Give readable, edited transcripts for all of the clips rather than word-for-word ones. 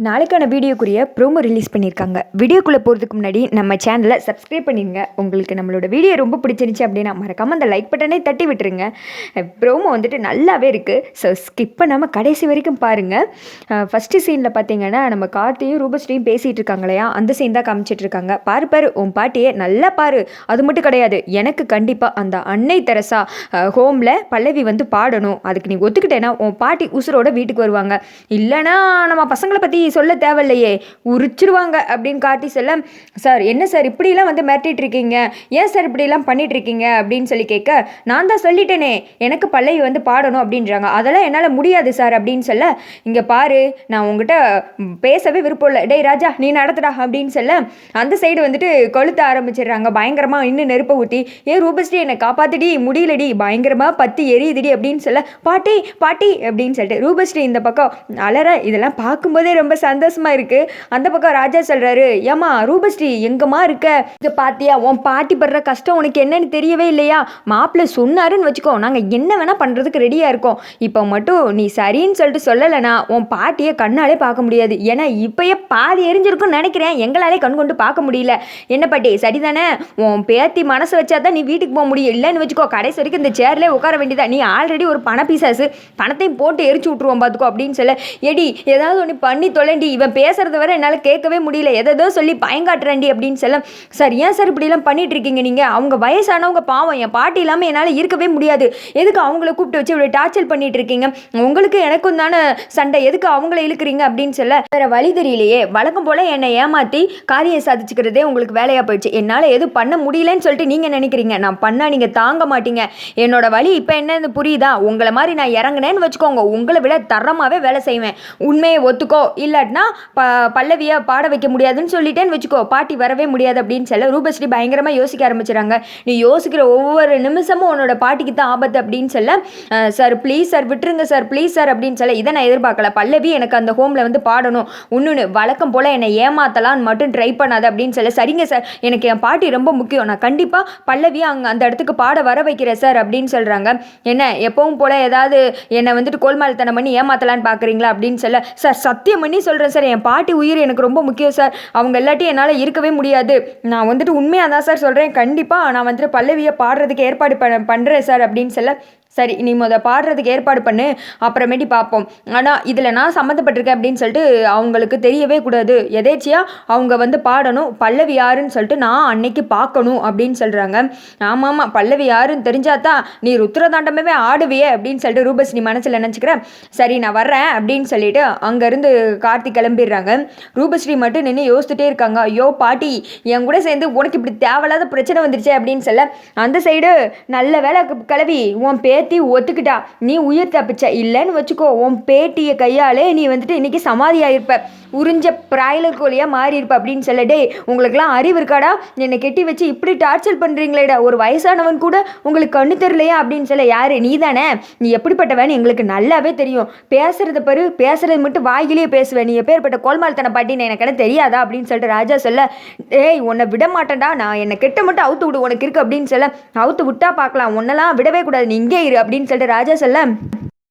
நாளைக்கான வீடியோக்குரிய promo release பண்ணியிருக்காங்க. வீடியோக்குள்ளே போகிறதுக்கு முன்னாடி நம்ம சேனலை சப்ஸ்கிரைப் பண்ணிடுங்க. உங்களுக்கு நம்மளோட வீடியோ ரொம்ப பிடிச்சிருந்துச்சி அப்படின்னா மறக்காமல் அந்த லைக் பட்டனே தட்டி விட்டுருங்க. ப்ரோமோ வந்துட்டு நல்லாவே இருக்குது. ஸோ ஸ்கிப் பண்ணாமல் கடைசி வரைக்கும் பாருங்கள். ஃபஸ்ட்டு சீனில் பார்த்தீங்கன்னா நம்ம கார்த்தியும் ரூபஸ்ரீயும் பேசிகிட்டு இருக்காங்க இல்லையா, அந்த சீன் தான் காமிச்சிட்ருக்காங்க. பாரு உன் பாட்டியே நல்லா பாரு. அது மட்டும் கிடையாது, எனக்கு கண்டிப்பாக அந்த அன்னை தெரசா ஹோமில் பல்லவி வந்து பாடணும். அதுக்கு நீ ஒத்துக்கிட்டேன்னா உன் பாட்டி உசுரோட வீட்டுக்கு வருவாங்க. இல்லைனா நம்ம பசங்களை பற்றி சொல்ல தேவையில்லையே, உரிச்சிருவாங்க அப்படின்னு கார்த்தி சொல்ல, சார் என்ன சார் இப்படிலாம் வந்து மிரட்டிட்டு இருக்கீங்க, ஏன் சார் இப்படிலாம் பண்ணிட்டு இருக்கீங்க அப்படின்னு சொல்லி கேட்க, நான் தான் சொல்லிட்டேனே எனக்கு பல்லவி வந்து பாடணும் அப்படின்றாங்க. அதெல்லாம் என்னால் முடியாது சார் அப்படின்னு சொல்ல, இங்கே பாரு நான் உங்ககிட்ட பேசவே விருப்பம் இல்லை, டேய் ராஜா நீ நடத்துடா அப்படின்னு சொல்ல, அந்த சைடு வந்துட்டு கொளுத்த ஆரம்பிச்சிடுறாங்க பயங்கரமாக. இன்னும் நெருப்பை ஊற்றி, ஏன் ரூபஸ்ரீ என்னை காப்பாத்துடி முடியலடி, பயங்கரமாக பற்றி எரியுதுடி அப்படின்னு சொல்ல, பாட்டி பாட்டி அப்படின்னு சொல்லிட்டு ரூபஸ்ரீ இந்த பக்கம் அலற. இதெல்லாம் பார்க்கும்போதே ரொம்ப சந்தோஷமா இருக்கு. அந்த பக்கம் ராஜா சொல்றாரு, ஏமா ரூபஸ்ரீ எங்கம்மா இருக்க, இங்க பாத்தியா உன் பாட்டி படுற கஷ்டம் உனக்கு என்னன்னு தெரியவே இல்லையா, மாப்பிள்ளை சொன்னாருன்னு வச்சுக்கோ நாங்கள் என்ன வேணா பண்ணுறதுக்கு ரெடியாக இருக்கோம். இப்போ மட்டும் நீ சரின்னு சொல்லிட்டு சொல்லலைன்னா உன் பாட்டியை கண்ணாலே பார்க்க முடியாது. ஏன்னா இப்போயே பாதி எரிஞ்சிருக்குன்னு நினைக்கிறேன், எங்களாலே கண் கொண்டு பார்க்க முடியல. என்ன பாட்டி சரிதானே, உன் பேத்தி மனசை வச்சா தான் நீ வீட்டுக்கு போக முடியும், இல்லைன்னு வச்சுக்கோ கடைசி வரைக்கும் இந்த சேர்லேயே உட்கார வேண்டியதா, நீ ஆல்ரெடி ஒரு பண பீசாசு, பணத்தையும் போட்டு எரிச்சு விட்ருவோம் பார்த்துக்கோ அப்படின்னு சொல்ல, எடி ஏதாவது ஒன்று பண்ணி தொலைண்டி, இவன் பேசுறத வர என்னால் கேட்கவே முடியல, எதோ சொல்லி பயங்காட்டுறேன்டி அப்படின்னு சொல்ல, சார் ஏன் சார் இப்படிலாம் பண்ணிட்டு இருக்கீங்க நீங்கள், அவங்க வயசானவங்க பாவம், என் பாட்டி இல்லாமல் என்னால் இருக்கவே முடியாது, எதுக்கு அவங்கள கூப்பிட்டு வச்சு இவ்வளோ டார்ச்சர் பண்ணிட்டு இருக்கீங்க, உங்களுக்கு எனக்கும் தானே சண்டை, எதுக்கு அவங்கள இழுக்கிறீங்க அப்படின்னு சொல்ல, வேற வழி தெரியலையே, வழக்கம் போல என்னை ஏமாற்றி காரியம் சாதிச்சுக்கிறதே உங்களுக்கு வேலையாக போயிடுச்சு, என்னால் எதுவும் பண்ண முடியலன்னு சொல்லிட்டு நீங்கள் நினைக்கிறீங்க, நான் பண்ணால் நீங்கள் தாங்க மாட்டீங்க, என்னோட வழி இப்போ என்னன்னு புரியுதா, உங்களை மாதிரி நான் இறங்கினேன்னு வச்சுக்கோங்க உங்களை விட தரமாகவே வேலை செய்வேன், உண்மையை ஒத்துக்கோ, இல்லாட்டினா பல்லவியை பாட வைக்க முடியாதுன்னு சொல்லிட்டேன்னு வச்சுக்கோ பாட்டி வரவே முடியாது அப்படின்னு சொல்ல, ரூபஸ்ரீ பயங்கரமாக யோசிக்க ஆரம்பிச்சிடறாங்க. நீ யோசிக்கிற ஒவ்வொரு நிமிஷமும் உன்னோட பாட்டிக்கு தான் ஆபத்து அப்படின்னு சொல்ல, சார் ப்ளீஸ் சார் விட்டுருங்க சார் ப்ளீஸ் சார் அப்படின்னு சொல்ல, இதை நான் எதிர்பார்க்கல, பல்லவி எனக்கு அந்த ஹோமில் வந்து பாடணும், இன்னொன்று வழக்கம் போல் என்னை ஏமாத்தலான்னு மட்டும் ட்ரை பண்ணாது அப்படின்னு சொல்ல, சரிங்க சார் எனக்கு என் பாட்டி ரொம்ப முக்கியம், நான் கண்டிப்பாக பல்லவி அங்கே அந்த இடத்துக்கு பாட வர வைக்கிறேன் சார் அப்படின்னு சொல்கிறாங்க. என்ன எப்பவும் போல் ஏதாவது என்னை வந்துட்டு கோல்மால்தனம் பண்ணி ஏமாத்தலான்னு பார்க்குறீங்களா அப்படின்னு சொல்ல, சார் சத்தியம் பண்ணி சொல்கிறேன் சார் என் பாட்டி உயிர் எனக்கு ரொம்ப முக்கியம் சார், அவங்க எல்லாத்தையும் என்னால் இருக்கவே முடியாது, நான் வந்துட்டு உண்மையாக தான் சார் சொல்கிறேன், கண்டிப்பாக நான் வந்துட்டு பல்லவியை பாடுறதுக்கு ஏற்பாடு பண்ணுறேன் சார் அப்படின்னு சொல்ல, சரி நீ பாடுறதுக்கு ஏற்பாடு பண்ணு அப்புறமேட்டி பார்ப்போம், ஆனால் இதில் நான் சம்மந்தப்பட்டிருக்கேன் அப்படின்னு சொல்லிட்டு அவங்களுக்கு தெரியவே கூடாது, எதேச்சியாக அவங்க வந்து பாடணும், பல்லவி யாருன்னு சொல்லிட்டு நான் அன்னைக்கு பார்க்கணும் அப்படின்னு சொல்கிறாங்க. ஆமாம் பல்லவி யாருன்னு தெரிஞ்சாதான் நீ ருத்ரதாண்டமே ஆடுவியே அப்படின்னு சொல்லிட்டு ரூபஸ்ரீ மனசில் நினச்சிக்கிறேன், சரி நான் வர்றேன் அப்படின்னு சொல்லிட்டு அங்கேருந்து கார்த்திக் கிளம்பிடுறாங்க. ரூபஸ்ரீ மட்டும் நின்று யோசிச்சுட்டே இருக்காங்க, ஐயோ பாட்டி என் கூட சேர்ந்து உனக்கு இப்படி தேவையில்லாத பிரச்சனை வந்துருச்சு அப்படின்னு சொல்ல, அந்த சைடு நல்ல வேலை கிளவி உன் பேத்தி ஒத்துக்கிட்டா, நீ உயிர் தப்பிச்ச, இல்லைன்னு வச்சுக்கோ உன் பேட்டியை கையாலே நீ வந்துட்டு இன்னைக்கு சமாதி ஆயிருப்ப, உறிஞ்ச பிராய்லர் கோழியாக மாறி இருப்ப அப்படின்னு சொல்ல, டே உங்களுக்குலாம் அறிவு இருக்காடா, என்னை கெட்டி வச்சு இப்படி டார்ச்சர் பண்ணுறீங்களேடா, ஒரு வயசானவன் கூட உங்களுக்கு கண்ணு தெரியலையா அப்படின்னு சொல்ல, யாரு நீ தானே, நீ எப்படிப்பட்டவன் எங்களுக்கு நல்லாவே தெரியும், பேசுறத பாரு பேசுறது மட்டும் வாயிலேயே பேசுவேன், நீ எப்பேற்பட்ட கோல்மால்தன பாட்டின்னு எனக்கு என்ன தெரியாதா அப்படின்னு சொல்லிட்டு ராஜா சொல்ல, ஏய் உன்னை விட மாட்டேன்டா, நான் என்னை கெட்ட மட்டும் அவுத்து விடு உனக்கு இருக்கு அப்படின்னு சொல்ல, அவுத்து விட்டா பார்க்கலாம், உன்னெல்லாம் விடவே கூடாது, நீ இங்கே இரு அப்படின்னு சொல்லிட்டு ராஜா சொல்ல,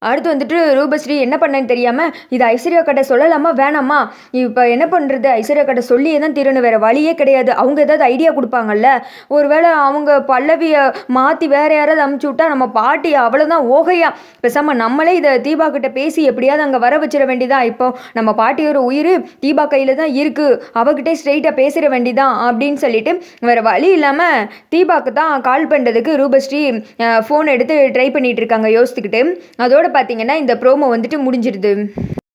அடுத்து வந்துட்டு ரூபஸ்ரீ என்ன பண்ணேன்னு தெரியாமல், இது ஐஸ்வர்யா கிட்ட சொல்லலாமா வேணாமா, இப்போ என்ன பண்ணுறது, ஐஸ்வர்யா கிட்ட சொல்லியே தான் தீரணும், வேறு வழியே கிடையாது, அவங்க ஏதாவது ஐடியா கொடுப்பாங்கல்ல, ஒருவேளை அவங்க பல்லவியை மாற்றி வேறு யாராவது அமுச்சு விட்டா நம்ம பாட்டி அவ்வளோதான் ஓகையா, பேசாமல் நம்மளே இதை தீபா கிட்ட பேசி எப்படியாவது அங்கே வர வச்சிட வேண்டியதான், இப்போ நம்ம பாட்டியோட உயிர் தீபா கையில் தான் இருக்குது, அவகிட்டே ஸ்ட்ரெயிட்டாக பேசிட வேண்டியதான் அப்படின்னு சொல்லிட்டு வேறு வழி இல்லாமல் தீபாவுக்கு தான் கால் பண்ணுறதுக்கு ரூபஸ்ரீ ஃபோன் எடுத்து ட்ரை பண்ணிகிட்டு இருக்காங்க யோசித்துக்கிட்டு. அதோட பார்த்தீங்கன்னா இந்த ப்ரோமோ வந்துட்டு முடிஞ்சிடுது.